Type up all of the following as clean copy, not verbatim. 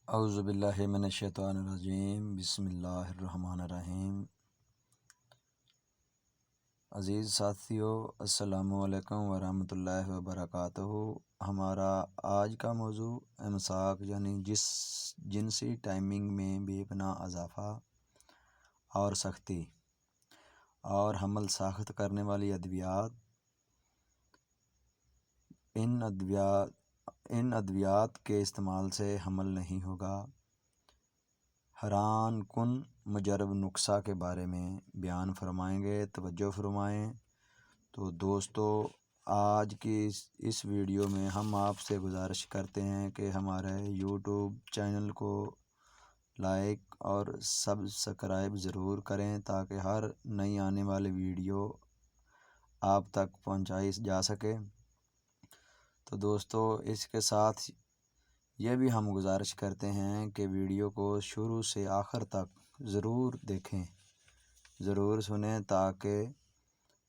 اعوذ باللہ من الشیطان الرجیم، بسم اللہ الرحمن الرحیم۔ عزیز ساتھیو، السلام علیکم ورحمۃ اللہ وبرکاتہ۔ ہمارا آج کا موضوع امساک یعنی جنسی ٹائمنگ میں بے پناہ اضافہ اور سختی اور حمل ساخت کرنے والی ادویات۔ ان ادویات کے استعمال سے حمل نہیں ہوگا۔ حیران کن مجرب نسخہ کے بارے میں بیان فرمائیں گے، توجہ فرمائیں۔ تو دوستو، آج کی اس ویڈیو میں ہم آپ سے گزارش کرتے ہیں کہ ہمارے یوٹیوب چینل کو لائک اور سبسکرائب ضرور کریں تاکہ ہر نئی آنے والی ویڈیو آپ تک پہنچائی جا سکے۔ تو دوستو، اس کے ساتھ یہ بھی ہم گزارش کرتے ہیں کہ ویڈیو کو شروع سے آخر تک ضرور دیکھیں، ضرور سنیں تاکہ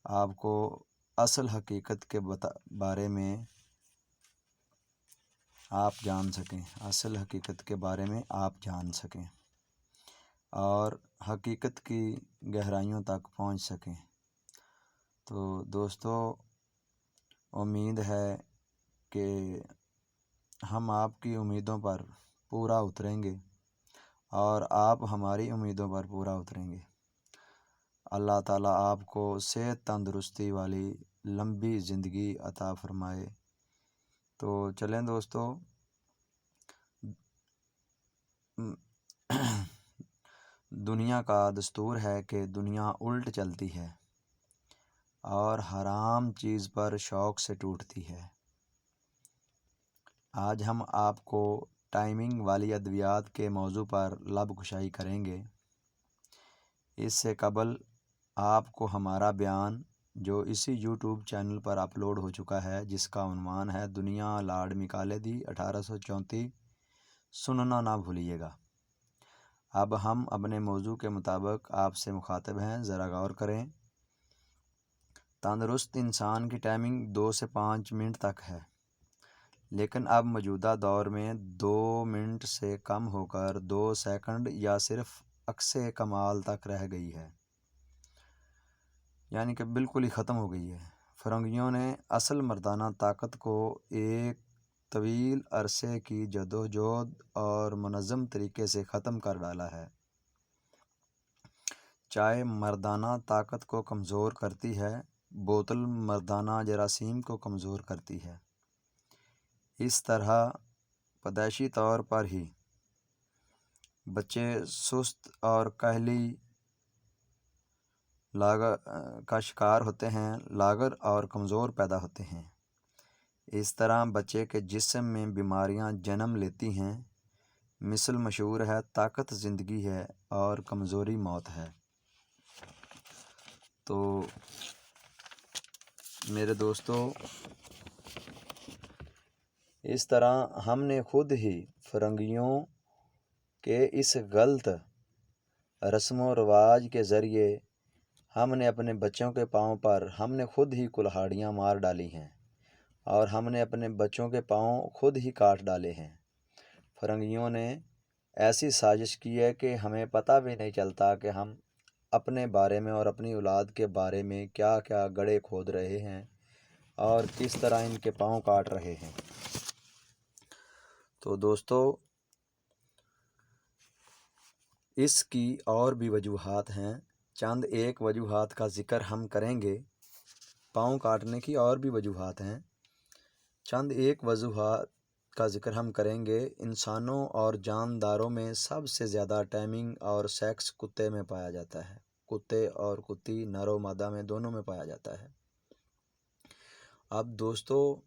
آپ کو اصل حقیقت کے بارے میں آپ جان سکیں، اور حقیقت کی گہرائیوں تک پہنچ سکیں۔ تو دوستو، امید ہے کہ ہم آپ کی امیدوں پر پورا اتریں گے اور آپ ہماری امیدوں پر پورا اتریں گے۔ اللہ تعالیٰ آپ کو صحت تندرستی والی لمبی زندگی عطا فرمائے۔ تو چلیں دوستو، دنیا کا دستور ہے کہ دنیا الٹ چلتی ہے اور حرام چیز پر شوق سے ٹوٹتی ہے۔ آج ہم آپ کو ٹائمنگ والی ادویات کے موضوع پر لب کشائی کریں گے۔ اس سے قبل آپ کو ہمارا بیان جو اسی یوٹیوب چینل پر اپلوڈ ہو چکا ہے، جس کا عنوان ہے دنیا لاڑ مکالے دی 1834، سننا نہ بھولیے گا۔ اب ہم اپنے موضوع کے مطابق آپ سے مخاطب ہیں، ذرا غور کریں۔ تندرست انسان کی ٹائمنگ 2 سے 5 منٹ تک ہے، لیکن اب موجودہ دور میں 2 منٹ سے کم ہو کر 2 سیکنڈ یا صرف اقصے کمال تک رہ گئی ہے، یعنی کہ بالکل ہی ختم ہو گئی ہے۔ فرنگیوں نے اصل مردانہ طاقت کو ایک طویل عرصے کی جدوجہد اور منظم طریقے سے ختم کر ڈالا ہے۔ چائے مردانہ طاقت کو کمزور کرتی ہے، بوتل مردانہ جراثیم کو کمزور کرتی ہے۔ اس طرح پیدائشی طور پر ہی بچے سست اور کاہلی کا شکار ہوتے ہیں، لاغر اور کمزور پیدا ہوتے ہیں۔ اس طرح بچے کے جسم میں بیماریاں جنم لیتی ہیں۔ مثل مشہور ہے، طاقت زندگی ہے اور کمزوری موت ہے۔ تو میرے دوستو، اس طرح ہم نے خود ہی فرنگیوں کے اس غلط رسم و رواج کے ذریعے ہم نے اپنے بچوں کے پاؤں پر خود ہی کلہاڑیاں مار ڈالی ہیں اور ہم نے اپنے بچوں کے پاؤں خود ہی کاٹ ڈالے ہیں۔ فرنگیوں نے ایسی سازش کی ہے کہ ہمیں پتہ بھی نہیں چلتا کہ ہم اپنے بارے میں اور اپنی اولاد کے بارے میں کیا کیا گڑھے کھود رہے ہیں اور کس طرح ان کے پاؤں کاٹ رہے ہیں۔ تو دوستو، اس کی اور بھی وجوہات ہیں، چند ایک وجوہات کا ذکر ہم کریں گے۔ پاؤں کاٹنے کی اور بھی وجوہات ہیں، چند ایک وجوہات کا ذکر ہم کریں گے۔ انسانوں اور جانداروں میں سب سے زیادہ ٹائمنگ اور سیکس کتے میں پایا جاتا ہے۔ کتے اور کتی، نر و مادہ میں دونوں میں پایا جاتا ہے۔ اب دوستو،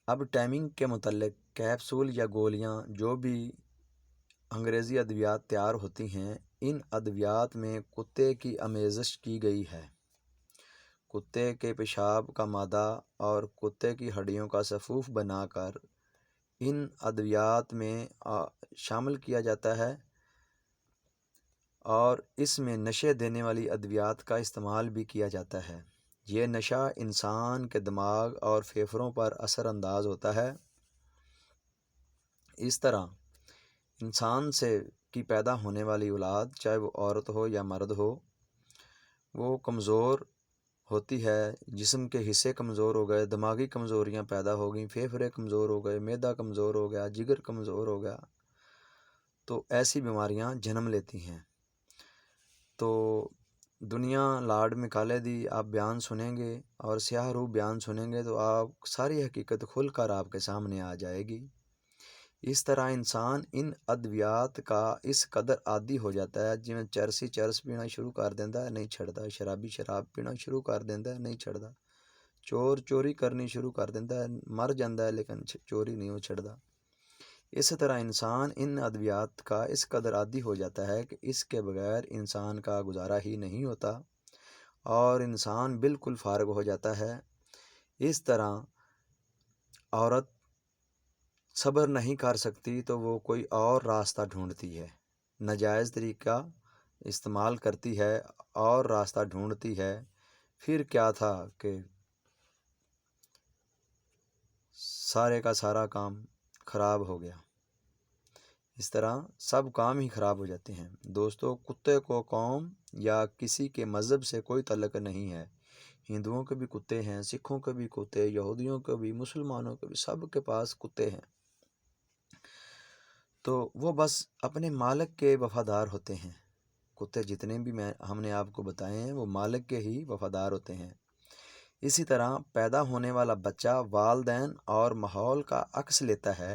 اب ٹائمنگ کے متعلق کیپسول یا گولیاں جو بھی انگریزی ادویات تیار ہوتی ہیں، ان ادویات میں کتے کی آمیزش کی گئی ہے۔ کتے کے پیشاب کا مادہ اور کتے کی ہڈیوں کا صفوف بنا کر ان ادویات میں شامل کیا جاتا ہے، اور اس میں نشے دینے والی ادویات کا استعمال بھی کیا جاتا ہے۔ یہ نشہ انسان کے دماغ اور پھیپھڑوں پر اثر انداز ہوتا ہے۔ اس طرح انسان سے کی پیدا ہونے والی اولاد، چاہے وہ عورت ہو یا مرد ہو، وہ کمزور ہوتی ہے، جسم کے حصے کمزور ہو گئے، دماغی کمزوریاں پیدا ہو گئیں، پھیپھڑے کمزور ہو گئے، معدہ کمزور ہو گیا، جگر کمزور ہو گیا، تو ایسی بیماریاں جنم لیتی ہیں۔ تو دنیا لاڈ مکالے دی آپ بیان سنیں گے اور سیاہ روح بیان سنیں گے تو آپ ساری حقیقت کھل کر آپ کے سامنے آ جائے گی۔ اس طرح انسان ان ادویات کا اس قدر عادی ہو جاتا ہے، جویں چرس پینا شروع کر دینا ہے نہیں چھڑتا، شرابی شراب پینا شروع کر دینا ہے نہیں چھڑتا، چور چوری کرنی شروع کر دینا ہے، مر جاتا ہے لیکن چوری نہیں ہو چھڑتا۔ اس طرح انسان ان ادویات کا اس قدر عادی ہو جاتا ہے کہ اس کے بغیر انسان کا گزارا ہی نہیں ہوتا اور انسان بالکل فارغ ہو جاتا ہے۔ اس طرح عورت صبر نہیں کر سکتی تو وہ کوئی اور راستہ ڈھونڈتی ہے، ناجائز طریقہ استعمال کرتی ہے اور راستہ ڈھونڈتی ہے۔ پھر کیا تھا کہ سارے کا سارا کام خراب ہو گیا۔ اس طرح سب کام ہی خراب ہو جاتے ہیں۔ دوستو، کتے کو قوم یا کسی کے مذہب سے کوئی تعلق نہیں ہے۔ ہندوؤں کے بھی کتے ہیں، سکھوں کے بھی کتے، یہودیوں کے بھی، مسلمانوں کے بھی، سب کے پاس کتے ہیں۔ تو وہ بس اپنے مالک کے وفادار ہوتے ہیں۔ کتے جتنے بھی ہم نے آپ کو بتائے ہیں وہ مالک کے ہی وفادار ہوتے ہیں۔ اسی طرح پیدا ہونے والا بچہ والدین اور ماحول کا عکس لیتا ہے،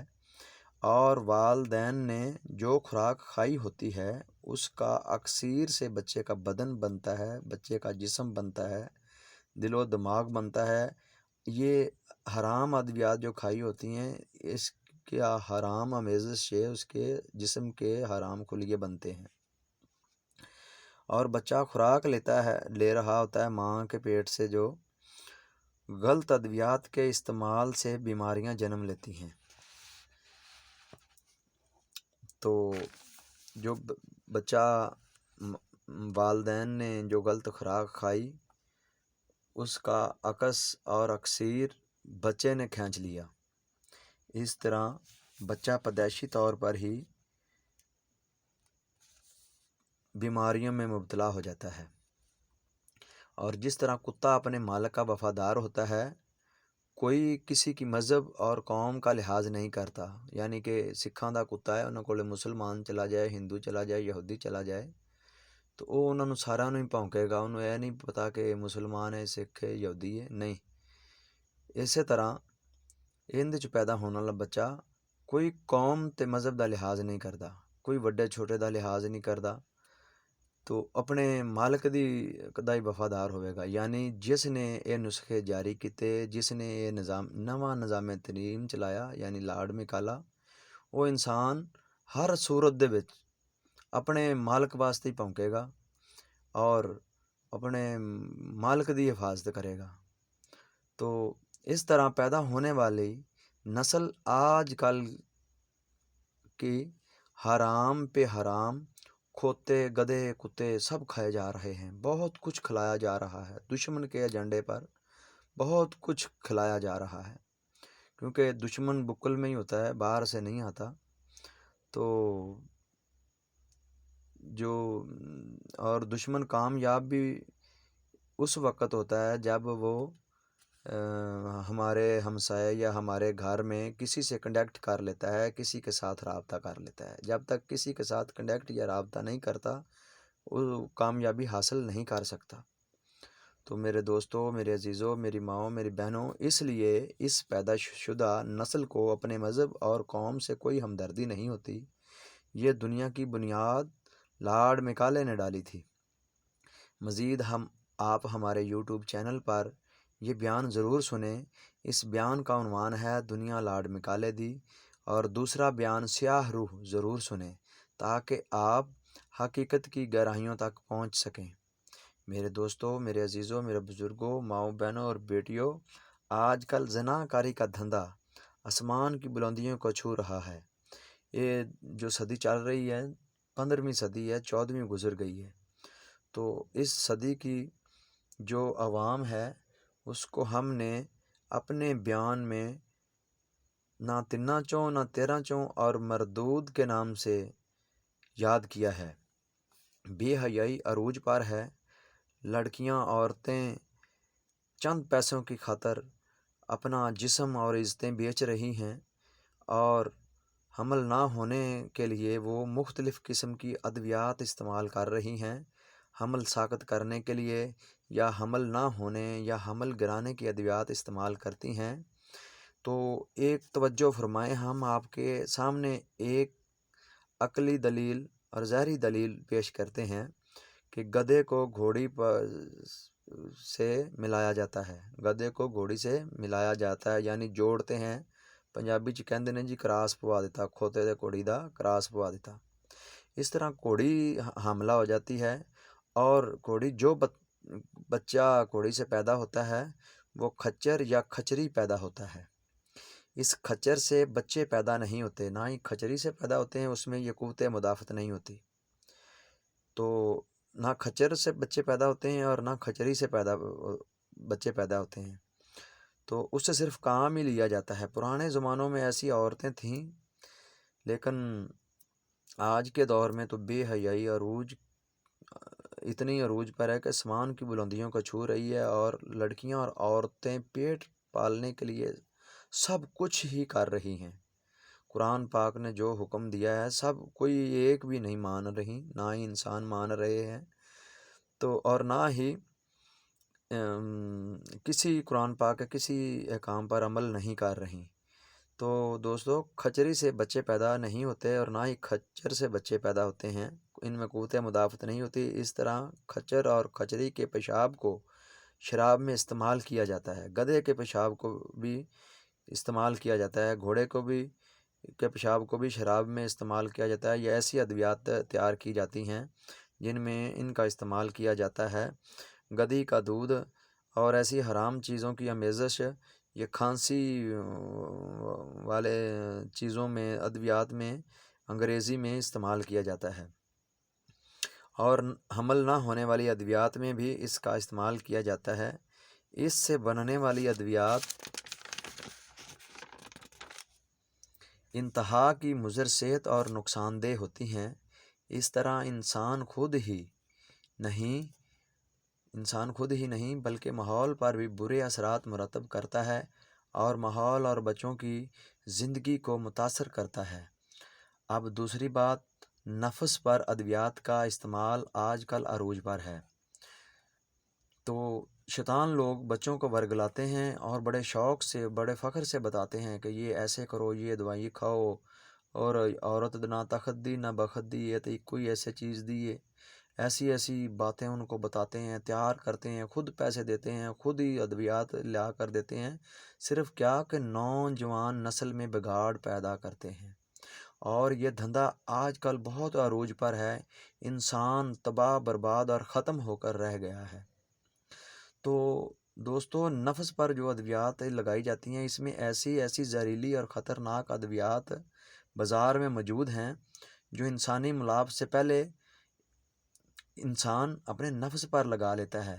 اور والدین نے جو خوراک کھائی ہوتی ہے اس کا اکثیر سے بچے کا بدن بنتا ہے، بچے کا جسم بنتا ہے، دل و دماغ بنتا ہے۔ یہ حرام ادویات جو کھائی ہوتی ہیں، اس کا حرام آمیزش سے اس کے جسم کے حرام خلیے بنتے ہیں، اور بچہ خوراک لے رہا ہوتا ہے ماں کے پیٹ سے، جو غلط ادویات کے استعمال سے بیماریاں جنم لیتی ہیں۔ تو جو بچہ والدین نے جو غلط خوراک کھائی اس کا عکس اور اکثیر بچے نے کھینچ لیا۔ اس طرح بچہ پیدائشی طور پر ہی بیماریوں میں مبتلا ہو جاتا ہے، اور جس طرح کتا اپنے مالک کا وفادار ہوتا ہے، کوئی کسی کی مذہب اور قوم کا لحاظ نہیں کرتا، یعنی کہ سکھاں دا کتا ہے، انہوں کو مسلمان چلا جائے، ہندو چلا جائے، یہودی چلا جائے تو وہ انہوں سارا نہیں پونکے گا، انہوں یہ نہیں پتا کہ مسلمان ہے، سکھ ہے، یہودی ہے، نہیں۔ اسی طرح اندھ چ پیدا ہونے والا بچہ کوئی قوم تے مذہب دا لحاظ نہیں کرتا، کوئی وڈے چھوٹے دا لحاظ نہیں کرتا، تو اپنے مالک دا ہی وفادار ہوئے گا۔ یعنی جس نے یہ نسخے جاری کیتے، جس نے یہ نواں نظام ترمیم چلایا، یعنی لاڈ مکالا، وہ انسان ہر صورت دے وچ اپنے مالک واسطے ہی پونکے گا اور اپنے مالک دی حفاظت کرے گا۔ تو اس طرح پیدا ہونے والی نسل آج کل کی حرام پہ حرام، کھوتے، گدھے، کتے سب کھائے جا رہے ہیں، بہت کچھ کھلایا جا رہا ہے، دشمن کے ایجنڈے پر بہت کچھ کھلایا جا رہا ہے، کیونکہ دشمن بکل میں ہی ہوتا ہے، باہر سے نہیں آتا۔ تو اور دشمن کامیاب بھی اس وقت ہوتا ہے جب وہ ہمارے ہمسائے یا ہمارے گھر میں کسی سے کنڈیکٹ کر لیتا ہے، کسی کے ساتھ رابطہ کر لیتا ہے۔ جب تک کسی کے ساتھ کنڈیکٹ یا رابطہ نہیں کرتا وہ کامیابی حاصل نہیں کر سکتا۔ تو میرے دوستوں، میرے عزیزوں، میری ماؤں، میری بہنوں، اس لیے اس پیدا شدہ نسل کو اپنے مذہب اور قوم سے کوئی ہمدردی نہیں ہوتی۔ یہ دنیا کی بنیاد لاڈ مکالے نے ڈالی تھی۔ مزید آپ ہمارے یوٹیوب چینل پر یہ بیان ضرور سنیں۔ اس بیان کا عنوان ہے دنیا لاڈ مکالے دی، اور دوسرا بیان سیاہ روح ضرور سنیں تاکہ آپ حقیقت کی گہرائیوں تک پہنچ سکیں۔ میرے دوستوں، میرے عزیزوں، میرے بزرگوں، ماؤں، بہنوں اور بیٹیوں، آج کل زنا کاری کا دھندا آسمان کی بلندیوں کو چھو رہا ہے۔ یہ جو صدی چل رہی ہے، 15ویں صدی ہے، 14ویں گزر گئی ہے، تو اس صدی کی جو عوام ہے اس کو ہم نے اپنے بیان میں نہ تنا چوں نہ تیرہ چوں اور مردود کے نام سے یاد کیا ہے۔ بے حیائی عروج پر ہے، لڑکیاں عورتیں چند پیسوں کی خاطر اپنا جسم اور عزتیں بیچ رہی ہیں، اور حمل نہ ہونے کے لیے وہ مختلف قسم کی ادویات استعمال کر رہی ہیں۔ حمل ساقط کرنے کے لیے یا حمل نہ ہونے یا حمل گرانے کی ادویات استعمال کرتی ہیں۔ تو ایک توجہ فرمائیں، ہم آپ کے سامنے ایک عقلی دلیل اور ظاہری دلیل پیش کرتے ہیں کہ گدھے کو گھوڑی سے ملایا جاتا ہے، گدھے کو گھوڑی سے ملایا جاتا ہے، یعنی جوڑتے ہیں۔ پنجابی چ کہندے نے جی کراس پوا دیتا، کھوتے دے گھوڑی دا کراس پوا دیتا۔ اس طرح گھوڑی حاملہ ہو جاتی ہے، اور گھوڑی جو بچہ گھوڑی سے پیدا ہوتا ہے وہ کھچر یا کھچری پیدا ہوتا ہے۔ اس کھچر سے بچے پیدا نہیں ہوتے، نہ ہی کھچری سے پیدا ہوتے ہیں، اس میں یہ قوت مدافعت نہیں ہوتی۔ تو نہ کھچر سے بچے پیدا ہوتے ہیں اور نہ کھچری سے بچے پیدا ہوتے ہیں، تو اس سے صرف کام ہی لیا جاتا ہے۔ پرانے زمانوں میں ایسی عورتیں تھیں، لیکن آج کے دور میں تو بے حیائی اتنی عروج پر ہے کہ آسمان کی بلندیوں کو چھو رہی ہے، اور لڑکیاں اور عورتیں پیٹ پالنے کے لیے سب کچھ ہی کر رہی ہیں۔ قرآن پاک نے جو حکم دیا ہے سب کوئی ایک بھی نہیں مان رہی، نہ ہی انسان مان رہے ہیں، تو اور نہ ہی کسی قرآن پاک کے کسی احکام پر عمل نہیں کر رہی۔ تو دوستو، کھچری سے بچے پیدا نہیں ہوتے اور نہ ہی کھچر سے بچے پیدا ہوتے ہیں، ان میں قوت مدافعت نہیں ہوتی۔ اس طرح کھچر اور کھچری کے پیشاب کو شراب میں استعمال کیا جاتا ہے، گدھے کے پیشاب کو بھی استعمال کیا جاتا ہے، گھوڑے کے پیشاب کو بھی شراب میں استعمال کیا جاتا ہے۔ یہ ایسی ادویات تیار کی جاتی ہیں جن میں ان کا استعمال کیا جاتا ہے۔ گدھی کا دودھ اور ایسی حرام چیزوں کی آمیزش یہ کھانسی والے چیزوں میں، ادویات میں، انگریزی میں استعمال کیا جاتا ہے، اور حمل نہ ہونے والی ادویات میں بھی اس کا استعمال کیا جاتا ہے۔ اس سے بننے والی ادویات انتہا کی مضر صحت اور نقصان دہ ہوتی ہیں۔ اس طرح انسان خود ہی نہیں بلکہ ماحول پر بھی برے اثرات مرتب کرتا ہے، اور ماحول اور بچوں کی زندگی کو متاثر کرتا ہے۔ اب دوسری بات، نفس پر ادویات کا استعمال آج کل عروج پر ہے۔ تو شیطان لوگ بچوں کو ورگلاتے ہیں اور بڑے شوق سے، بڑے فخر سے بتاتے ہیں کہ یہ ایسے کرو، یہ دوائی کھاؤ، اور عورت نہ تخت دی نہ بخت دی، یہ تو کوئی ایسے چیز دی ہے، ایسی باتیں ان کو بتاتے ہیں، تیار کرتے ہیں، خود پیسے دیتے ہیں، خود ہی ادویات لا کر دیتے ہیں، صرف کیا کہ نوجوان نسل میں بگاڑ پیدا کرتے ہیں۔ اور یہ دھندا آج کل بہت عروج پر ہے، انسان تباہ برباد اور ختم ہو کر رہ گیا ہے۔ تو دوستو، نفس پر جو ادویات لگائی جاتی ہیں، اس میں ایسی زہریلی اور خطرناک ادویات بازار میں موجود ہیں جو انسانی ملاپ سے پہلے انسان اپنے نفس پر لگا لیتا ہے۔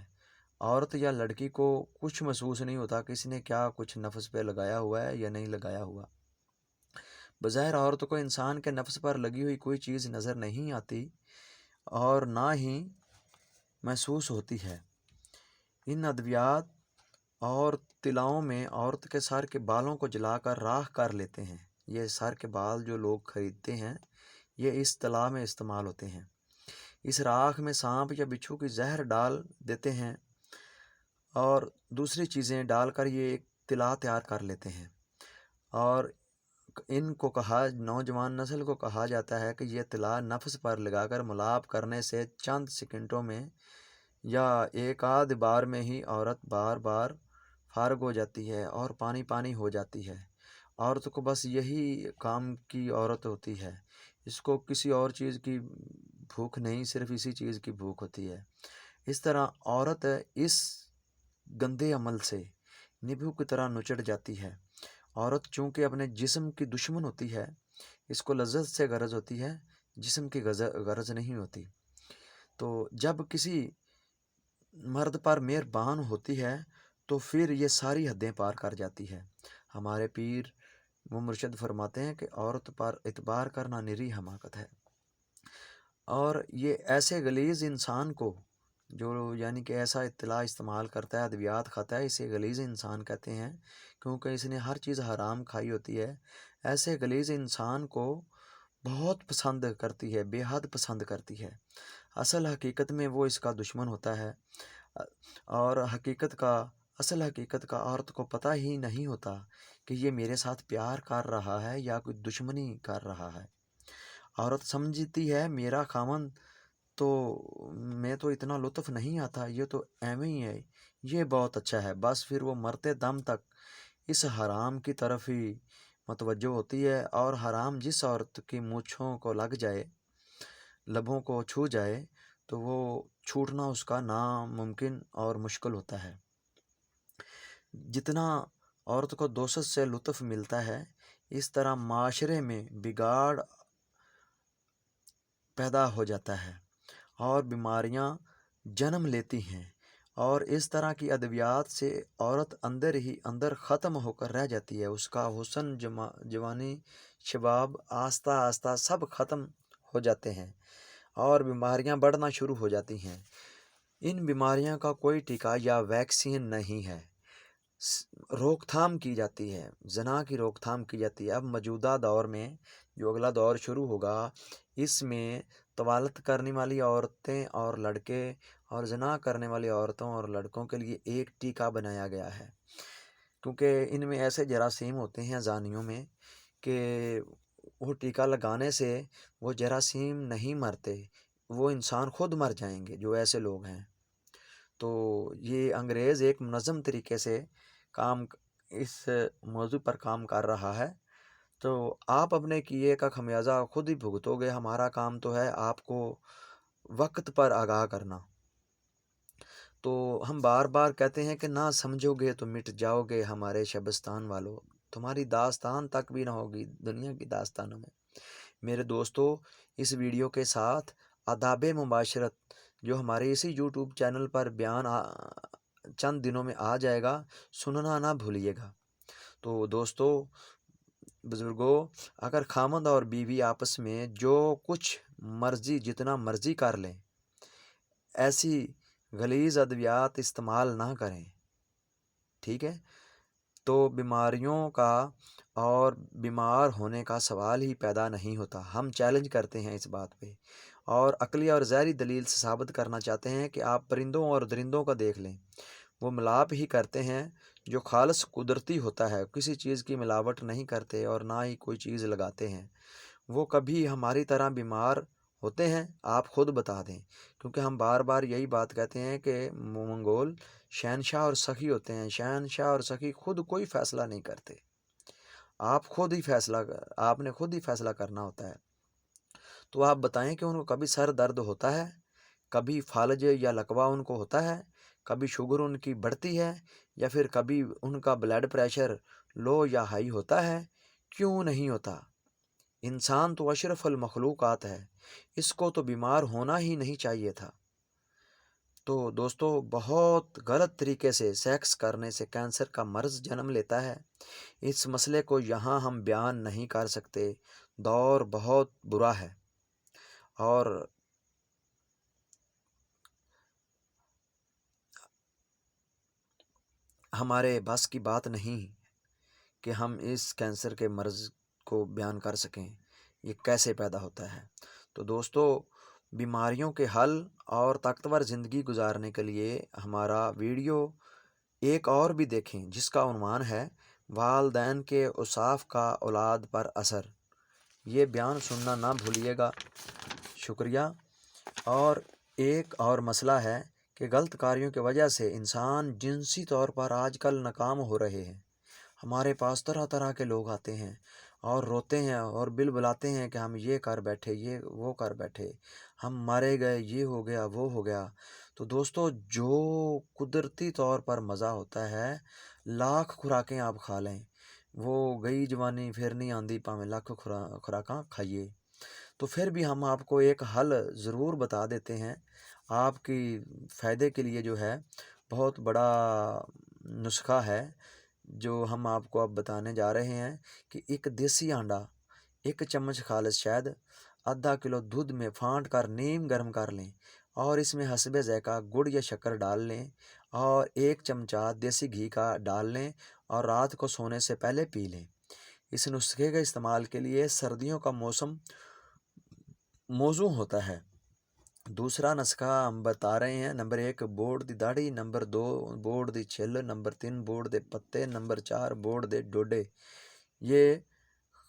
عورت یا لڑکی کو کچھ محسوس نہیں ہوتا کہ اس نے کیا کچھ نفس پہ لگایا ہوا ہے یا نہیں لگایا ہوا۔ بظاہر عورت کو انسان کے نفس پر لگی ہوئی کوئی چیز نظر نہیں آتی اور نہ ہی محسوس ہوتی ہے۔ ان ادویات اور تلاؤں میں عورت کے سر کے بالوں کو جلا کر راکھ کر لیتے ہیں۔ یہ سر کے بال جو لوگ خریدتے ہیں، یہ اس تلا میں استعمال ہوتے ہیں۔ اس راکھ میں سانپ یا بچھو کی زہر ڈال دیتے ہیں اور دوسری چیزیں ڈال کر یہ ایک تلا تیار کر لیتے ہیں، اور ان کو نوجوان نسل کو کہا جاتا ہے کہ یہ تلا نفس پر لگا کر ملاپ کرنے سے چند سیکنڈوں میں یا ایک آدھ بار میں ہی عورت بار بار فارغ ہو جاتی ہے اور پانی ہو جاتی ہے۔ عورت کو بس یہی کام کی عورت ہوتی ہے، اس کو کسی اور چیز کی بھوک نہیں، صرف اسی چیز کی بھوک ہوتی ہے۔ اس طرح عورت اس گندے عمل سے نیبو کی طرح نچڑ جاتی ہے۔ عورت چونکہ اپنے جسم کی دشمن ہوتی ہے، اس کو لذت سے غرض ہوتی ہے، جسم کی غرض نہیں ہوتی۔ تو جب کسی مرد پر مہربان ہوتی ہے تو پھر یہ ساری حدیں پار کر جاتی ہے۔ ہمارے پیر وہ مرشد فرماتے ہیں کہ عورت پر اعتبار کرنا نری حماقت ہے، اور یہ ایسے غلیظ انسان کو جو یعنی کہ ایسا اطلاع استعمال کرتا ہے، ادویات کھاتا ہے، اسے غلیظ انسان کہتے ہیں کیونکہ اس نے ہر چیز حرام کھائی ہوتی ہے۔ ایسے غلیظ انسان کو بہت پسند کرتی ہے، بے حد پسند کرتی ہے۔ اصل حقیقت میں وہ اس کا دشمن ہوتا ہے، اور اصل حقیقت کا عورت کو پتہ ہی نہیں ہوتا کہ یہ میرے ساتھ پیار کر رہا ہے یا کوئی دشمنی کر رہا ہے۔ عورت سمجھتی ہے میرا خامن تو میں تو اتنا لطف نہیں آتا، یہ تو ایویں ہی ہے، یہ بہت اچھا ہے، بس پھر وہ مرتے دم تک اس حرام کی طرف ہی متوجہ ہوتی ہے، اور حرام جس عورت کی مونچھوں کو لگ جائے، لبوں کو چھو جائے، تو وہ چھوٹنا اس کا ناممکن اور مشکل ہوتا ہے۔ جتنا عورت کو دوست سے لطف ملتا ہے، اس طرح معاشرے میں بگاڑ پیدا ہو جاتا ہے اور بیماریاں جنم لیتی ہیں، اور اس طرح کی ادویات سے عورت اندر ہی اندر ختم ہو کر رہ جاتی ہے، اس کا حسن، جوانی، شباب آہستہ آہستہ سب ختم ہو جاتے ہیں، اور بیماریاں بڑھنا شروع ہو جاتی ہیں۔ ان بیماریوں کا کوئی ٹیکا یا ویکسین نہیں ہے، روک تھام کی جاتی ہے، زنا کی روک تھام کی جاتی ہے۔ اب موجودہ دور میں جو اگلا دور شروع ہوگا، اس میں طوالت کرنے والی عورتیں اور لڑکے اور زنا کرنے والی عورتوں اور لڑکوں کے لیے ایک ٹیکہ بنایا گیا ہے، کیونکہ ان میں ایسے جراثیم ہوتے ہیں زانیوں میں کہ وہ ٹیکہ لگانے سے وہ جراثیم نہیں مرتے، وہ انسان خود مر جائیں گے جو ایسے لوگ ہیں۔ تو یہ انگریز ایک منظم طریقے سے اس موضوع پر کام کر رہا ہے، تو آپ اپنے کیے کا خمیازہ خود ہی بھگتو گے۔ ہمارا کام تو ہے آپ کو وقت پر آگاہ کرنا۔ تو ہم بار بار کہتے ہیں کہ نہ سمجھو گے تو مٹ جاؤ گے ہمارے شبستان والو، تمہاری داستان تک بھی نہ ہوگی دنیا کی داستانوں میں۔ میرے دوستو، اس ویڈیو کے ساتھ آداب مباشرت جو ہمارے اسی یوٹیوب چینل پر بیان چند دنوں میں آ جائے گا، سننا نہ بھولیے گا۔ تو دوستو، بزرگوں، اگر خامند اور بیوی آپس میں جو کچھ مرضی جتنا مرضی کر لیں، ایسی غلیظ ادویات استعمال نہ کریں، ٹھیک ہے، تو بیماریوں کا اور بیمار ہونے کا سوال ہی پیدا نہیں ہوتا۔ ہم چیلنج کرتے ہیں اس بات پہ، اور عقلی اور ظاہری دلیل سے ثابت کرنا چاہتے ہیں کہ آپ پرندوں اور درندوں کا دیکھ لیں، وہ ملاپ ہی کرتے ہیں جو خالص قدرتی ہوتا ہے، کسی چیز کی ملاوٹ نہیں کرتے اور نہ ہی کوئی چیز لگاتے ہیں۔ وہ کبھی ہماری طرح بیمار ہوتے ہیں؟ آپ خود بتا دیں، کیونکہ ہم بار بار یہی بات کہتے ہیں کہ منگول شہنشاہ اور سخی ہوتے ہیں، شہنشاہ اور سخی خود کوئی فیصلہ نہیں کرتے، آپ نے خود ہی فیصلہ کرنا ہوتا ہے۔ تو آپ بتائیں کہ ان کو کبھی سر درد ہوتا ہے، کبھی فالج یا لکوہ ان کو ہوتا ہے، کبھی شوگر ان کی بڑھتی ہے، یا پھر کبھی ان کا بلڈ پریشر لو یا ہائی ہوتا ہے؟ کیوں نہیں ہوتا؟ انسان تو اشرف المخلوقات ہے، اس کو تو بیمار ہونا ہی نہیں چاہیے تھا۔ تو دوستو، بہت غلط طریقے سے سیکس کرنے سے کینسر کا مرض جنم لیتا ہے۔ اس مسئلے کو یہاں ہم بیان نہیں کر سکتے، دور بہت برا ہے، اور ہمارے بس کی بات نہیں کہ ہم اس کینسر کے مرض کو بیان کر سکیں، یہ کیسے پیدا ہوتا ہے۔ تو دوستو، بیماریوں کے حل اور طاقتور زندگی گزارنے کے لیے ہمارا ویڈیو ایک اور بھی دیکھیں، جس کا عنوان ہے والدین کے اوصاف کا اولاد پر اثر۔ یہ بیان سننا نہ بھولیے گا۔ شکریہ۔ اور ایک اور مسئلہ ہے کہ غلط کاریوں کی وجہ سے انسان جنسی طور پر آج کل ناکام ہو رہے ہیں۔ ہمارے پاس طرح طرح کے لوگ آتے ہیں اور روتے ہیں اور بل بلاتے ہیں کہ ہم یہ کر بیٹھے، یہ وہ کر بیٹھے، ہم مارے گئے، یہ ہو گیا، وہ ہو گیا۔ تو دوستو، جو قدرتی طور پر مزہ ہوتا ہے، لاکھ خوراکیں آپ کھا لیں، وہ گئی جوانی پھر نہیں آندی، پاویں لاکھ خوراکاں کھائیے، تو پھر بھی ہم آپ کو ایک حل ضرور بتا دیتے ہیں آپ کی فائدے کے لیے، جو ہے بہت بڑا نسخہ ہے، جو ہم آپ کو اب بتانے جا رہے ہیں کہ ایک دیسی انڈا، 1 چمچ خالص شہد، آدھا کلو دودھ میں پھانٹ کر نیم گرم کر لیں اور اس میں حسب ذائقہ گڑ یا شکر ڈال لیں اور 1 چمچہ دیسی گھی کا ڈال لیں اور رات کو سونے سے پہلے پی لیں۔ اس نسخے کے استعمال کے لیے سردیوں کا موسم موزوں ہوتا ہے۔ دوسرا نسخہ ہم بتا رہے ہیں، نمبر 1 بوڑ دی داڑھی، نمبر 2 بوڑ دی چھل، نمبر 3 بوڑ دے پتے، نمبر 4 بوڑ دے ڈوڈے۔ یہ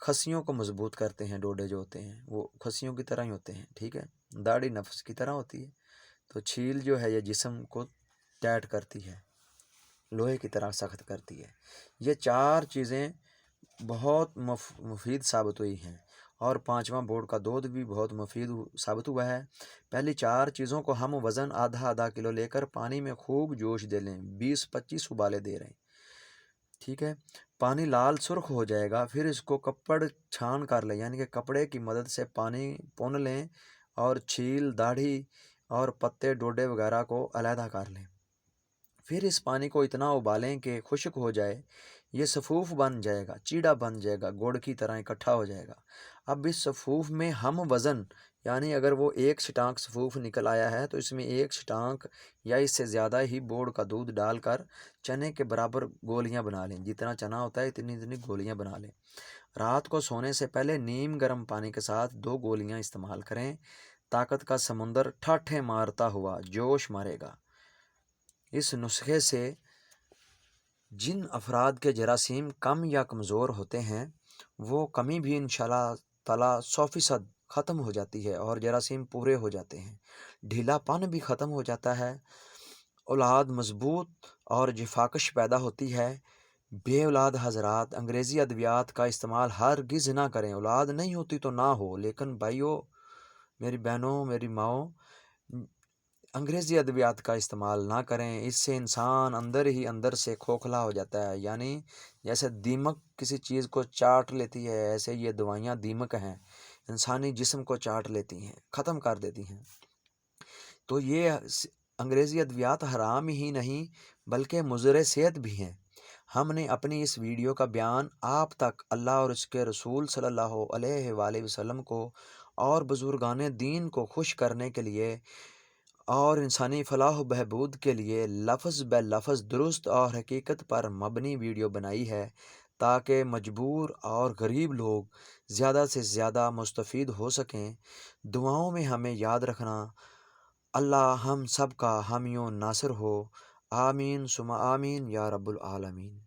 خصیوں کو مضبوط کرتے ہیں، ڈوڈے جو ہوتے ہیں وہ خصیوں کی طرح ہی ہوتے ہیں، ٹھیک ہے۔ داڑھی نفس کی طرح ہوتی ہے، تو چھیل جو ہے یہ جسم کو ٹائٹ کرتی ہے، لوہے کی طرح سخت کرتی ہے۔ یہ 4 چیزیں بہت مفید ثابت ہوئی ہیں، اور 5واں بوڑ کا دودھ بھی بہت مفید ثابت ہوا ہے۔ پہلی 4 چیزوں کو ہم وزن آدھا کلو لے کر پانی میں خوب جوش دے لیں، 20-25 ابالے دے رہے ہیں، ٹھیک ہے۔ پانی لال سرخ ہو جائے گا، پھر اس کو کپڑ چھان کر لیں، یعنی کہ کپڑے کی مدد سے پانی پون لیں اور چھیل، داڑھی اور پتے ڈوڈے وغیرہ کو علیحدہ کر لیں۔ پھر اس پانی کو اتنا ابالیں کہ خشک ہو جائے، یہ صفوف بن جائے گا، چیڑا بن جائے گا، گڑ کی طرح اکٹھا ہو جائے گا۔ اب اس صفوف میں ہم وزن، یعنی اگر وہ 1 شٹانک صفوف نکل آیا ہے تو اس میں 1 شٹانک یا اس سے زیادہ ہی بوڑ کا دودھ ڈال کر چنے کے برابر گولیاں بنا لیں، جتنا چنا ہوتا ہے اتنی گولیاں بنا لیں۔ رات کو سونے سے پہلے نیم گرم پانی کے ساتھ 2 گولیاں استعمال کریں۔ طاقت کا سمندر ٹھاٹھیں مارتا ہوا جوش مارے گا۔ اس نسخے سے جن افراد کے جراثیم کم یا کمزور ہوتے ہیں وہ کمی بھی انشاءاللہ تعالیٰ 100% ختم ہو جاتی ہے اور جراثیم پورے ہو جاتے ہیں، ڈھیلا پن بھی ختم ہو جاتا ہے، اولاد مضبوط اور جفاکش پیدا ہوتی ہے۔ بے اولاد حضرات انگریزی ادویات کا استعمال ہرگز نہ کریں، اولاد نہیں ہوتی تو نہ ہو، لیکن بھائیوں، میری بہنوں، میری ماؤں، انگریزی ادویات کا استعمال نہ کریں، اس سے انسان اندر ہی اندر سے کھوکھلا ہو جاتا ہے، یعنی جیسے دیمک کسی چیز کو چاٹ لیتی ہے، ایسے یہ دوائیاں دیمک ہیں، انسانی جسم کو چاٹ لیتی ہیں، ختم کر دیتی ہیں۔ تو یہ انگریزی ادویات حرام ہی نہیں بلکہ مضر صحت بھی ہیں۔ ہم نے اپنی اس ویڈیو کا بیان آپ تک اللہ اور اس کے رسول صلی اللہ علیہ وآلہ وسلم کو اور بزرگان دین کو خوش کرنے کے لیے اور انسانی فلاح و بہبود کے لیے لفظ بے لفظ درست اور حقیقت پر مبنی ویڈیو بنائی ہے، تاکہ مجبور اور غریب لوگ زیادہ سے زیادہ مستفید ہو سکیں۔ دعاؤں میں ہمیں یاد رکھنا۔ اللہ ہم سب کا حامی و ناصر ہو، آمین ثم آمین یا رب العالمین۔